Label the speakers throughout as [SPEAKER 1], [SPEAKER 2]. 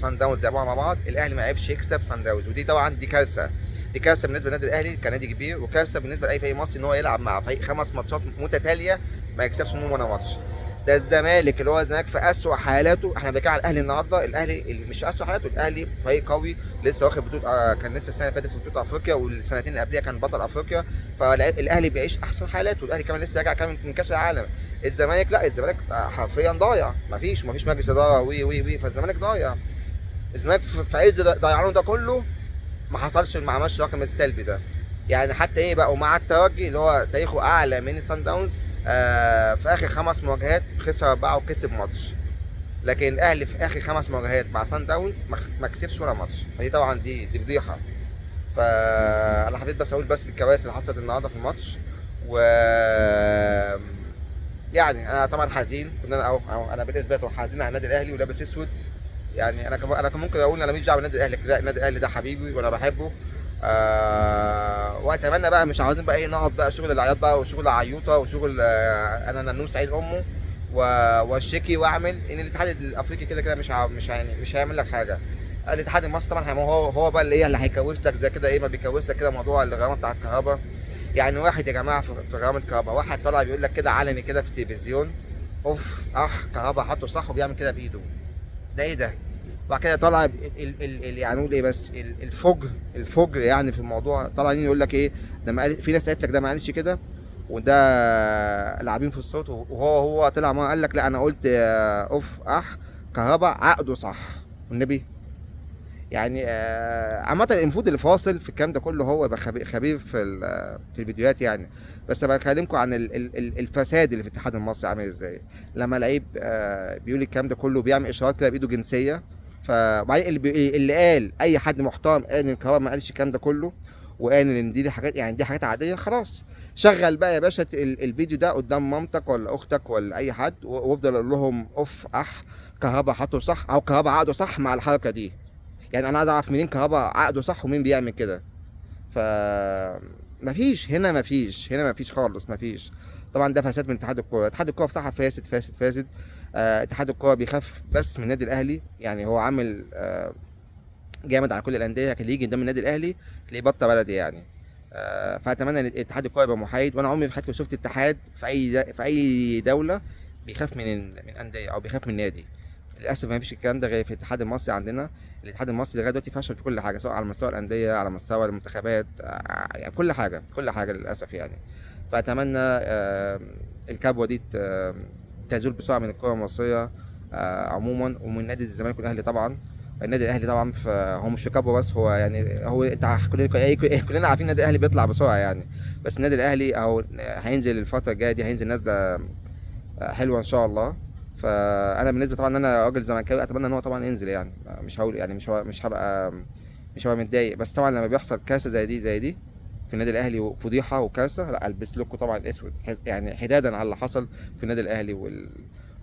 [SPEAKER 1] سان داونز لعبوها مع بعض، الاهلي ما عرفش يكسب سان داونز، ودي طبعا دي كارثه. دي كارثه بالنسبه للنادي الاهلي كنادي كبير، وكارثه بالنسبه لاي فريق مصري ان هو يلعب مع فريق 5 ماتشات متتاليه ما يكسبش منهم ولا ماتش. ده الزمالك اللي هو الزمالك في اسوء حالاته. احنا بنتكلم على الاهلي النهارده، الاهلي مش في اسوء حالاته، الاهلي فريق قوي لسه واخد بطوله، كان لسه السنه اللي فاتت في بطوله افريقيا، والسنتين اللي قبلها كان بطل افريقيا. فالاهلي بيعيش احسن حالاته، الاهلي كمان لسه راجع كمان من كاس العالم. الزمالك لا، الزمالك حرفيا ضايع، مفيش مجلس اداره وي فالزمالك ضايع. الزمالك في عز ضيعانه ده كله ما عملش الرقم السلبي ده. يعني حتى ايه بقى، ومع الترجي اللي هو تاريخه اعلى من السان داونز، في اخر 5 مواجهات خسر 4 وكسب ماتش. لكن الاهلي في اخر 5 مواجهات مع سان داونز ما كسبش ولا ماتش، فدي طبعا دي فضيحه. فانا حبيت بس اقول بس الكوارث اللي حصلت النهارده في الماتش. و يعني انا طبعا حزين، كنا انا أو انا بالنسبه لي حزين على النادي الاهلي ولابس اسود. يعني انا كان ممكن اقول انا ماليش دعوه بالنادي الاهلي، لا النادي الاهلي ده حبيبي وانا بحبه. واتمنى بقى، مش عاوزين بقى ايه نقعد بقى شغل العياط بقى وشغل عيوطه وشغل انا ننوس عين امه واشتكي واعمل ان الاتحاد الافريقي كده كده مش هيعمل لك حاجه. الاتحاد المصري طبعا هو بقى اللي ايه اللي هيكوش لك زي كده ايه ما بيكوش لك كده موضوع الغرامه بتاع الكهرباء. يعني واحد يا جماعه في غرامه كهرباء، واحد طالع بيقول لك كده علني كده في التلفزيون اوف كهرباء حطه صح وبيعمل كده بايده. ده ايه ده؟ وبعد كده طالع يعني نقول ايه بس الفجر يعني في الموضوع، طالعين يقول لك ايه ده ما قال، في ناس قالت لك ده ما قالش كده وده لاعبين في الصوت، وهو طلع ما قال لك لا انا قلت اوف كهربا عقده صح والنبي. يعني عامة المفروض اللي فاصل في الكلام ده كله هو يبقى خبير في الفيديوهات يعني. بس بكلمكم عن الفساد اللي في الاتحاد المصري عامل ازاي. لما لعيب بيقول الكلام ده كله بيعمل اشارات كده بايده جنسيه. فبعدين اللي قال اي حد محترم قال ان الكهرباء ما قالش الكلام ده كله، وقال ان دي حاجات، يعني دي حاجات عاديه خلاص. شغل بقى يا باشا الفيديو ده قدام مامتك ولا اختك ولا اي حد، وافضل اقول لهم اوف كهرباء حطه صح او كهرباء عقده صح مع الحركه دي. يعني انا عايز اعرف منين كهربا عقده صح ومين بيعمل كده. ف مفيش خالص مفيش. طبعا ده فساد من اتحاد الكوره. اتحاد الكوره بصراحه فاسد. اتحاد الكوره بيخاف بس من النادي الاهلي. يعني هو عامل جامد على كل الانديه، لكن اللي يجي قدام النادي الاهلي تلاقيه بطه بلدي يعني. فاتمنى ان اتحاد الكوره يبقى محايد. وانا عمري في حياتي ما شفت اتحاد في اي دوله بيخاف من انديه او بيخاف من نادي. للاسف ما فيش الكلام ده غير في الاتحاد المصري عندنا. الاتحاد المصري لغايه دلوقتي فشل في كل حاجه، سواء على مستوى الانديه على مستوى المنتخبات، يعني كل حاجه للاسف يعني. فاتمنى الكبوه دي تزول بسرعه من الكره المصريه عموما، ومن نادي الزمالك والاهلي طبعا. النادي الاهلي طبعا هو مش في كبوه بس، هو يعني هو انت كلنا عارفين النادي الاهلي بيطلع بسرعه يعني. بس النادي الاهلي اهو هينزل الفتره الجايه دي، هينزل نازله حلوه ان شاء الله. فانا بالنسبه طبعا ان انا راجل زملكاوي اتمنى ان هو طبعا ينزل يعني. مش هقول يعني مش هبقى متضايق. بس طبعا لما بيحصل كارثه زي دي في النادي الاهلي وفضيحه وكارثه، لا البس لكم طبعا الاسود يعني حدادا على اللي حصل في النادي الاهلي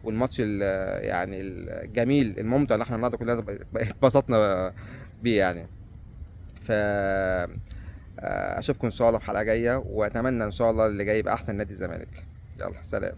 [SPEAKER 1] والماتش يعني الجميل الممتع اللي احنا النهارده كلنا اتبسطنا بيه يعني. ف اشوفكم ان شاء الله في حلقه جايه، واتمنى ان شاء الله اللي جاي يبقى احسن نادي الزمالك. يلا سلام.